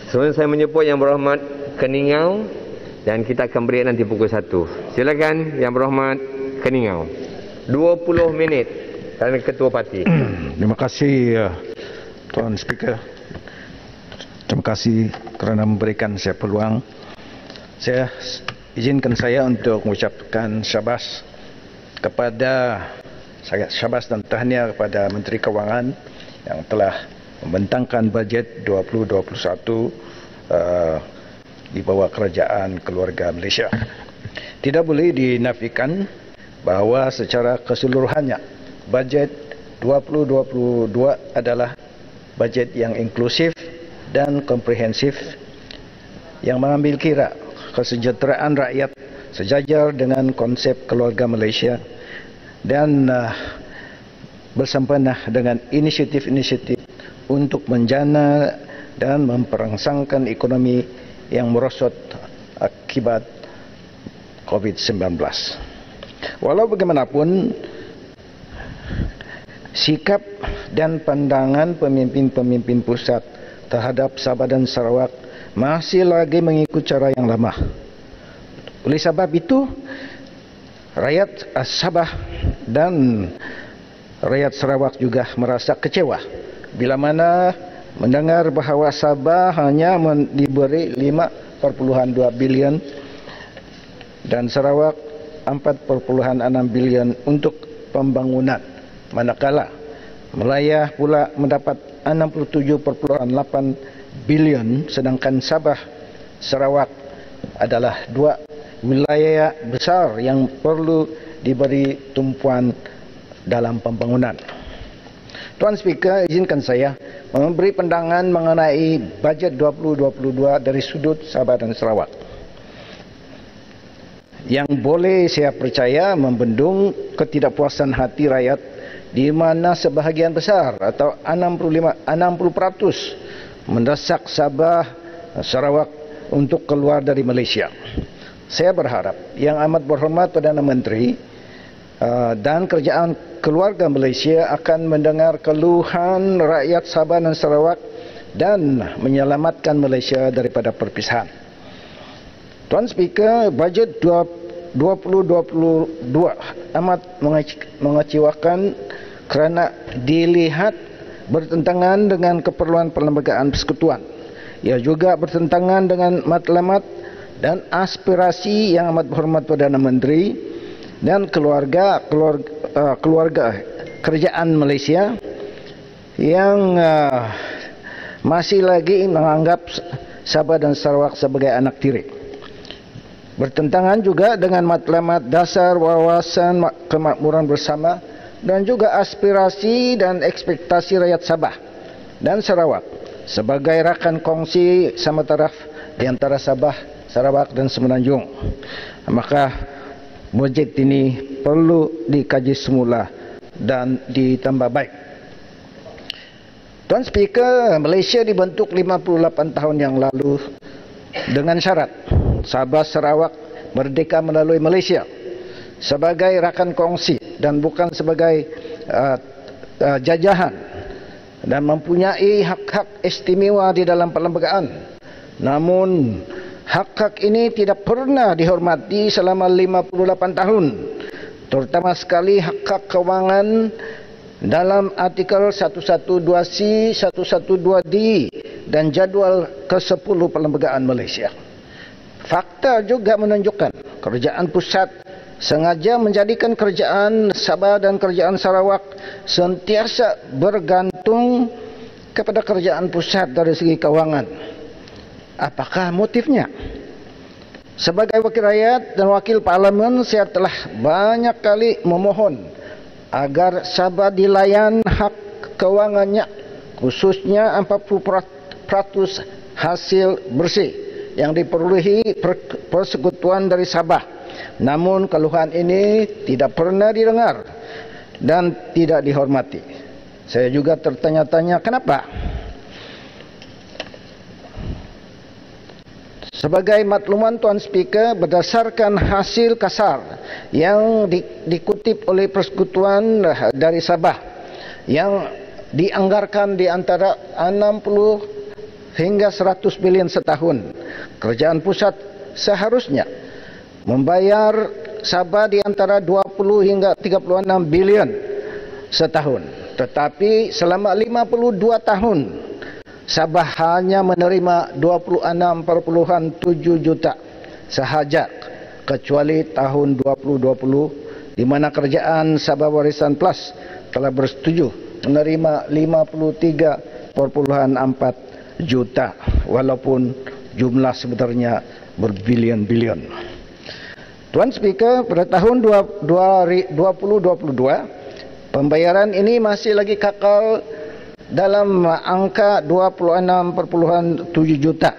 Sebelum saya menyebut Yang Berhormat Keningau, dan kita akan break nanti pukul 1. Silakan Yang Berhormat Keningau. 20 minit kerana Ketua Parti. Terima kasih Tuan Speaker. Terima kasih kerana memberikan saya peluang. Saya izinkan saya untuk mengucapkan syabas kepada syabas dan tahniah kepada Menteri Kewangan yang telah membentangkan bajet 2021 di bawah Kerajaan Keluarga Malaysia. Tidak boleh dinafikan bahawa secara keseluruhannya bajet 2022 adalah bajet yang inklusif dan komprehensif yang mengambil kira kesejahteraan rakyat sejajar dengan konsep keluarga Malaysia dan bersempena dengan inisiatif-inisiatif untuk menjana dan memperangsangkan ekonomi yang merosot akibat COVID-19. Walau bagaimanapun, sikap dan pandangan pemimpin-pemimpin pusat terhadap Sabah dan Sarawak masih lagi mengikut cara yang lama. Oleh sebab itu, rakyat Sabah dan rakyat Sarawak juga merasa kecewa bila mana mendengar bahawa Sabah hanya diberi 5.2 bilion dan Sarawak 4.6 bilion untuk pembangunan, manakala Melaya pula mendapat 67.8 bilion, sedangkan Sabah Sarawak adalah dua wilayah besar yang perlu diberi tumpuan dalam pembangunan. Tuan Speaker, izinkan saya memberi pandangan mengenai bajet 2022 dari sudut Sabah dan Sarawak, yang boleh saya percaya membendung ketidakpuasan hati rakyat, di mana sebahagian besar atau 60% mendesak Sabah Sarawak untuk keluar dari Malaysia. Saya berharap Yang Amat Berhormat Perdana Menteri dan Kerajaan Keluarga Malaysia akan mendengar keluhan rakyat Sabah dan Sarawak dan menyelamatkan Malaysia daripada perpisahan. Tuan Speaker, bajet 2022 amat mengecewakan kerana dilihat bertentangan dengan keperluan perlembagaan persekutuan. Ia juga bertentangan dengan matlamat dan aspirasi Yang Amat Berhormat Perdana Menteri dan keluarga kerajaan Malaysia yang masih lagi menganggap Sabah dan Sarawak sebagai anak tiri. Bertentangan juga dengan matlamat dasar wawasan kemakmuran bersama dan juga aspirasi dan ekspektasi rakyat Sabah dan Sarawak sebagai rakan kongsi sama taraf di antara Sabah, Sarawak dan Semenanjung. Maka bajet ini perlu dikaji semula dan ditambah baik. Tuan Speaker, Malaysia dibentuk 58 tahun yang lalu dengan syarat Sabah Sarawak merdeka melalui Malaysia sebagai rakan kongsi dan bukan sebagai jajahan, dan mempunyai hak-hak istimewa di dalam perlembagaan. Namun hak-hak ini tidak pernah dihormati selama 58 tahun, terutama sekali hak-hak kewangan dalam artikel 112C, 112D dan jadual ke-10 perlembagaan Malaysia. Fakta juga menunjukkan kerajaan pusat sengaja menjadikan kerajaan Sabah dan kerajaan Sarawak sentiasa bergantung kepada kerajaan pusat dari segi kewangan. Apakah motifnya? Sebagai wakil rakyat dan wakil parlimen, saya telah banyak kali memohon agar Sabah dilayan hak kewangannya, khususnya 40% hasil bersih yang diperolehi persekutuan dari Sabah. Namun keluhan ini tidak pernah didengar dan tidak dihormati. Saya juga tertanya-tanya kenapa. Sebagai makluman Tuan Speaker, berdasarkan hasil kasar yang dikutip oleh persekutuan dari Sabah yang dianggarkan di antara 60 hingga 100 bilion setahun. Kerajaan pusat seharusnya membayar Sabah di antara 20 hingga 36 bilion setahun. Tetapi selama 52 tahun Sabah hanya menerima 26.7 juta sahaja, kecuali tahun 2020 di mana kerajaan Sabah Warisan Plus telah bersetuju menerima 53.4 juta, walaupun jumlah sebenarnya berbilion-bilion. Tuan Speaker, pada tahun 2022 pembayaran ini masih lagi kekal dalam angka 26.7 juta.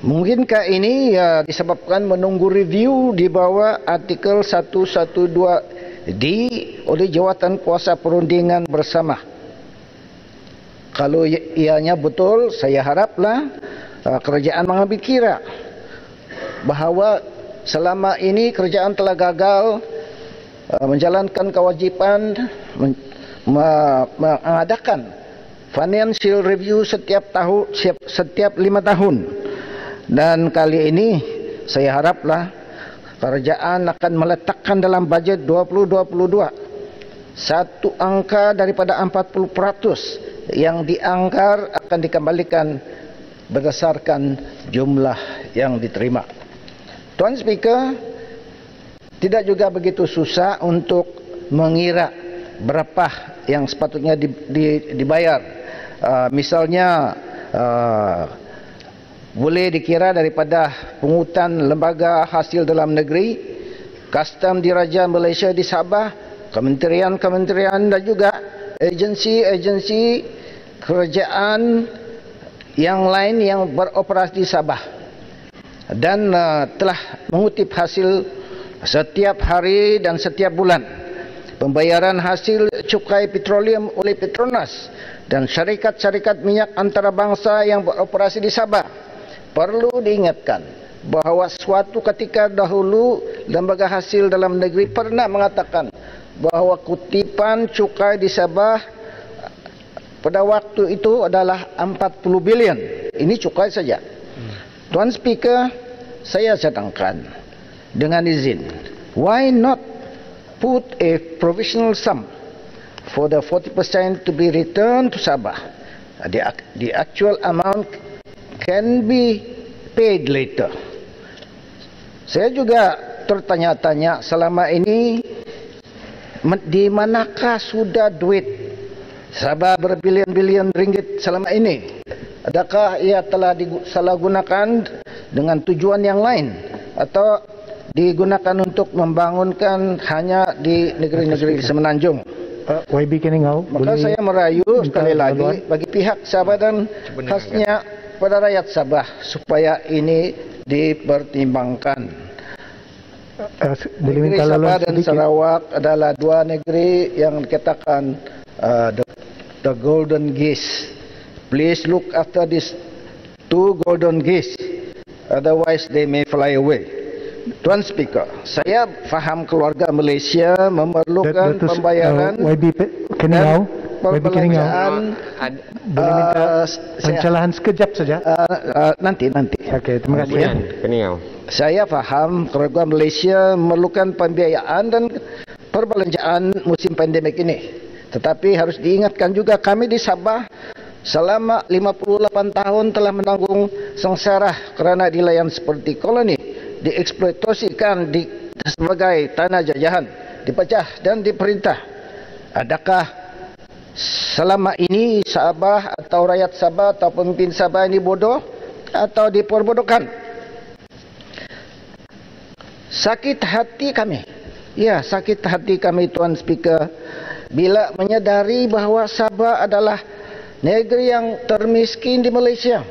Mungkinkah ini disebabkan menunggu review di bawah artikel 112D oleh Jawatan Kuasa Perundingan Bersama? Kalau ianya betul, saya haraplah kerajaan mengambil kira bahawa selama ini kerajaan telah gagal menjalankan kewajipan mengadakan financial review setiap 5 tahun. Dan kali ini saya haraplah kerajaan akan meletakkan dalam bajet 2022 satu angka daripada 40% yang dianggar akan dikembalikan berdasarkan jumlah yang diterima. Tuan Speaker, tidak juga begitu susah untuk mengira berapa yang sepatutnya dibayar. Misalnya boleh dikira daripada pungutan lembaga hasil dalam negeri, Kastam Diraja Malaysia di Sabah, kementerian-kementerian dan juga agensi-agensi kerajaan yang lain yang beroperasi di Sabah, dan telah mengutip hasil setiap hari dan setiap bulan pembayaran hasil cukai petroleum oleh Petronas dan syarikat-syarikat minyak antarabangsa yang beroperasi di Sabah. Perlu diingatkan bahawa suatu ketika dahulu lembaga hasil dalam negeri pernah mengatakan bahawa kutipan cukai di Sabah pada waktu itu adalah 40 bilion. Ini cukai saja. Tuan Speaker, saya cadangkan dengan izin, why not put a provisional sum for the 40% to be returned to Sabah? The actual amount can be paid later. Saya juga tertanya-tanya selama ini di manakah sudah duit Sabah berbilion-bilion ringgit selama ini? Adakah ia telah disalahgunakan dengan tujuan yang lain atau digunakan untuk membangunkan hanya di negeri-negeri semenanjung? YB Keningau, maka saya merayu sekali lagi bagi pihak Sabah dan khasnya pada rakyat Sabah supaya ini dipertimbangkan. Negeri Sabah dan Sarawak adalah dua negeri yang dikatakan the golden geese. Please look after these two golden geese, otherwise they may fly away. Tuan Speaker, saya faham keluarga Malaysia memerlukan pembayaran YB Keningau, perbelanjaan. Boleh minta pencerahan sekejap saja? Nanti. Okey, terima kasih. Keningau. Saya faham keluarga Malaysia memerlukan pembiayaan dan perbelanjaan musim pandemik ini. Tetapi harus diingatkan juga kami di Sabah selama 58 tahun telah menanggung sengsara kerana dilayan seperti koloni, dieksploitasikan sebagai tanah jajahan, dipecah dan diperintah. Adakah selama ini Sabah atau rakyat Sabah atau pemimpin Sabah ini bodoh atau diperbodohkan? Sakit hati kami. Ya, sakit hati kami Tuan Speaker bila menyadari bahawa Sabah adalah negeri yang termiskin di Malaysia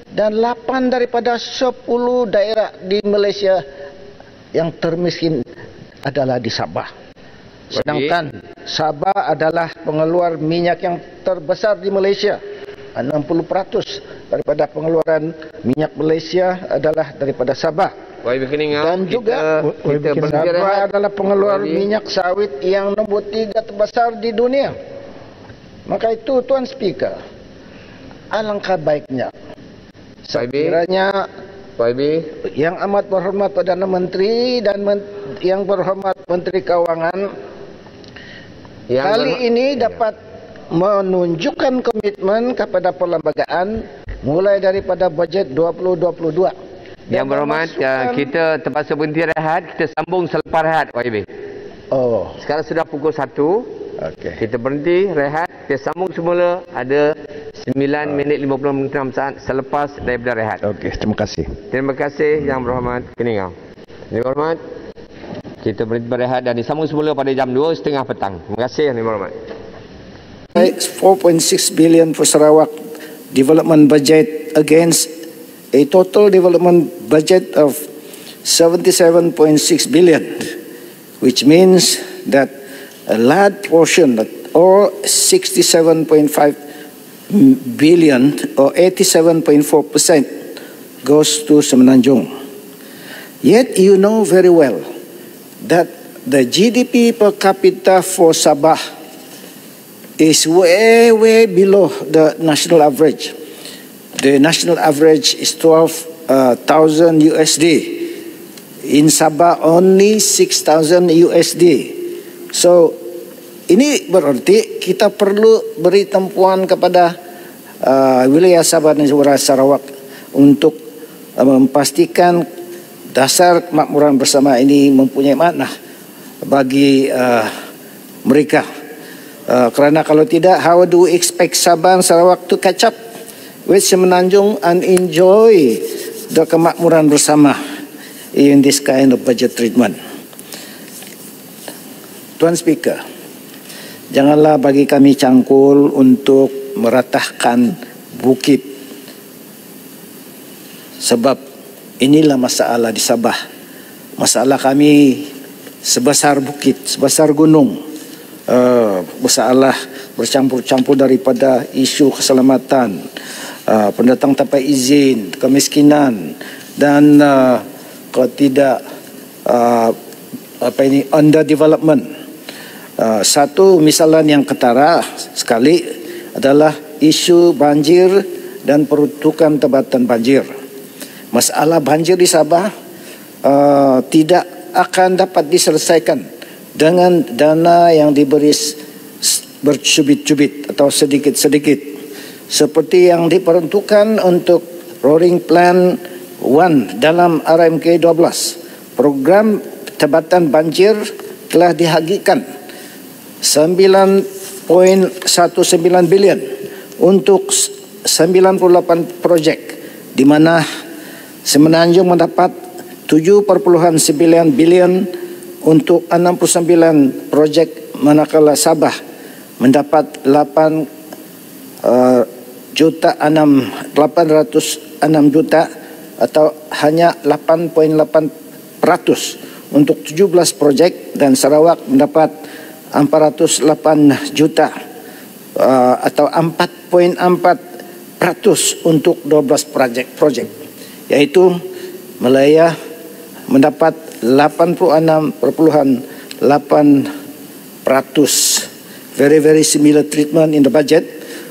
dan 8 daripada 10 daerah di Malaysia yang termiskin adalah di Sabah. Sedangkan Sabah adalah pengeluar minyak yang terbesar di Malaysia. 60% daripada pengeluaran minyak Malaysia adalah daripada Sabah. Dan juga Sabah adalah pengeluar minyak sawit yang nombor 3 terbesar di dunia. Maka itu Tuan Speaker, alangkah baiknya Pak IB, sekiranya Pak IB, Yang Amat Berhormat Perdana Menteri dan Yang Berhormat Menteri Keuangan kali ini dapat menunjukkan komitmen kepada perlembagaan mulai daripada bajet 2022. Yang Berhormat, kita terpaksa berhenti rehat, kita sambung selepas rehat Pak IB. Oh, Sekarang sudah pukul 1, okey. kita berhenti rehat, kita sambung semula ada 9 minit 56 saat selepas daripada rehat. Okey, terima kasih. Terima kasih Yang Berhormat Keningau. Yang Berhormat, kita berhenti berehat dan disambung semula pada jam 2:30 petang. Terima kasih Yang Berhormat. 4.6 billion for Sarawak development budget against a total development budget of 77.6 billion, which means that a large portion or 67.5 billion or 87.4% goes to Semenanjung. Yet you know very well that the GDP per capita for Sabah is way below the national average. The national average is 12,000 USD. In Sabah only 6,000 USD. So ini berarti kita perlu beri tempuan kepada wilayah Sabah dan Sarawak untuk memastikan dasar kemakmuran bersama ini mempunyai makna bagi mereka. Kerana kalau tidak, how do we expect Sabah dan Sarawak to catch up with Semenanjung and enjoy the kemakmuran bersama in this kind of budget treatment? Tuan Speaker, janganlah bagi kami cangkul untuk meratahkan bukit, sebab inilah masalah di Sabah. Masalah kami sebesar bukit, sebesar gunung. Masalah bercampur-campur daripada isu keselamatan, pendatang tanpa izin, kemiskinan dan kalau tidak underdevelopment. Satu misalan yang ketara sekali adalah isu banjir dan peruntukan tempatan banjir. Masalah banjir di Sabah tidak akan dapat diselesaikan dengan dana yang diberi bercubit-cubit atau sedikit-sedikit seperti yang diperuntukkan untuk Roaring Plan 1 dalam RMK 12. Program tempatan banjir telah dihagikan 9.19 bilion untuk 98 projek, di mana Semenanjung mendapat 7.9 bilion untuk 69 projek, manakala Sabah mendapat 806 juta atau hanya 8.8% untuk 17 projek, dan Sarawak mendapat 408 juta atau 4.4% untuk 12 projek, yaitu Melaya mendapat 86.8%. Very similar treatment in the budget.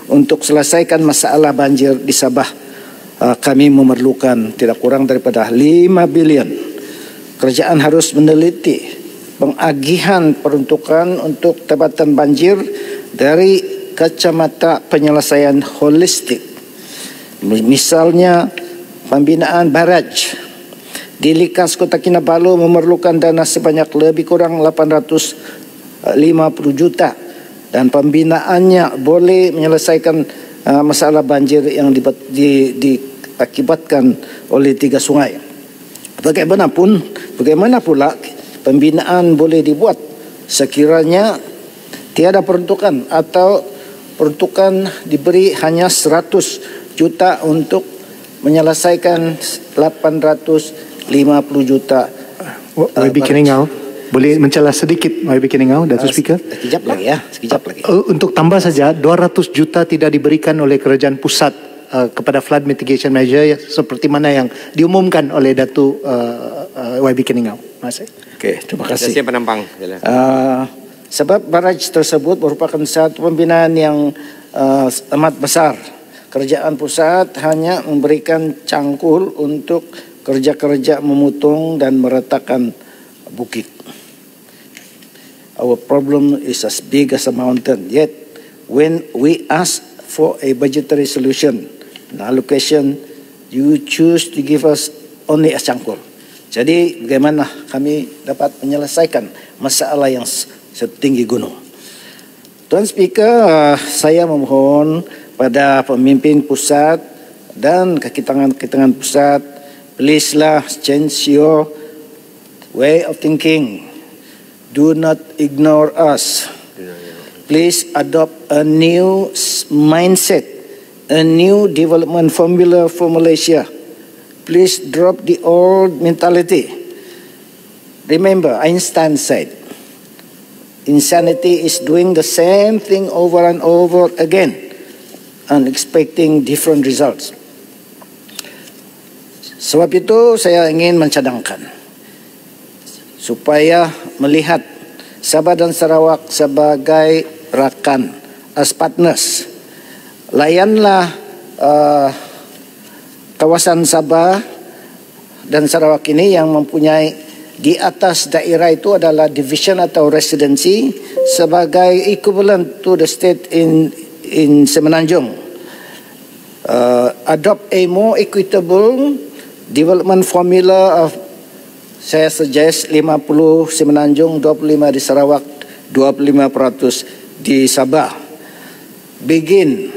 Untuk selesaikan masalah banjir di Sabah, kami memerlukan tidak kurang daripada 5 bilion. Kerajaan harus meneliti pengagihan peruntukan untuk tempatan banjir dari kacamata penyelesaian holistik. Misalnya pembinaan baraj di Likas Kota Kinabalu memerlukan dana sebanyak lebih kurang 850 juta, dan pembinaannya boleh menyelesaikan masalah banjir yang diakibatkan oleh 3 sungai. Bagaimana pula pembinaan boleh dibuat sekiranya tiada peruntukan atau peruntukan diberi hanya 100 juta untuk menyelesaikan 850 juta. YB Keningau, boleh mencelah sedikit YB Keningau, Datuk Speaker? Sekejap lagi. Untuk tambah saja, 200 juta tidak diberikan oleh kerajaan pusat kepada flood mitigation measure seperti mana yang diumumkan oleh Datuk YB Keningau. Terima kasih. Okey, terima kasih. Terima kasih penampang. Sebab baraj tersebut merupakan satu pembinaan yang amat besar. kerajaan pusat hanya memberikan cangkul untuk kerja-kerja memotong dan meratakan bukit. Our problem is as big as a mountain. Yet, when we ask for a budgetary solution, an allocation, you choose to give us only a cangkul. Jadi, bagaimana kami dapat menyelesaikan masalah yang setinggi gunung? Tuan Speaker, saya memohon pada pemimpin pusat dan kekitangan pusat, please lah change your way of thinking. Do not ignore us. Please adopt a new mindset, a new development formula for Malaysia. Please drop the old mentality. Remember, Einstein said, insanity is doing the same thing over and over again and expecting different results. Sebab itu saya ingin mencadangkan supaya melihat Sabah dan Sarawak sebagai rakan, as partners. Layanlah kawasan Sabah dan Sarawak ini yang mempunyai di atas daerah itu adalah division atau residency sebagai equivalent to the state in Semenanjung. Adopt a more equitable development formula of, saya suggest 50 Semenanjung, 25 di Sarawak, 25% di Sabah. Begin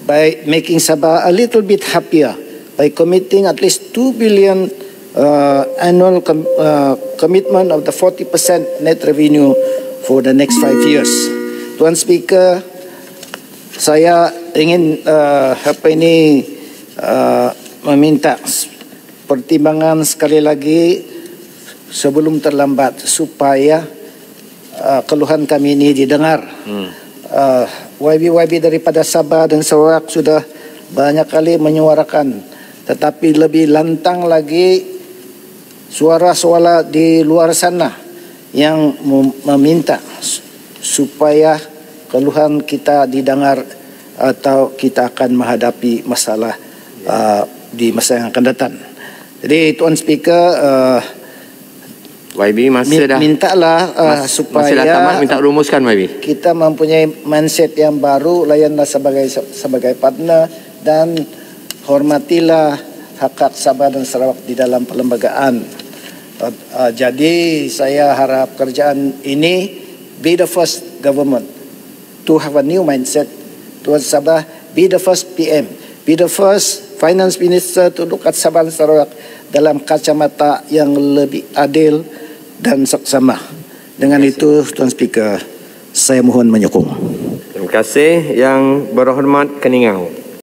by making Sabah a little bit happier by committing at least 2 billion annual commitment of the 40% net revenue for the next 5 years. Tuan Speaker, saya ingin meminta pertimbangan sekali lagi sebelum terlambat supaya keluhan kami ini didengar. YB daripada Sabah dan Sarawak sudah banyak kali menyuarakan, tetapi lebih lantang lagi suara-suara di luar sana yang meminta supaya keluhan kita didengar atau kita akan menghadapi masalah di masa yang akan datang. Jadi Tuan Speaker, YB mintalah supaya masa dah tamat, minta rumuskan YB. Kita mempunyai mindset yang baru, layanlah sebagai partner dan hormatilah hak-hak Sabah dan Sarawak di dalam perlembagaan. Jadi saya harap kerajaan ini be the first government to have a new mindset towards Sabah, be the first PM, be the first finance minister to look at Sabah dan Sarawak dalam kacamata yang lebih adil dan seksama. Dengan itu, Tuan Speaker, saya mohon menyokong. Terima kasih Yang Berhormat Keningau.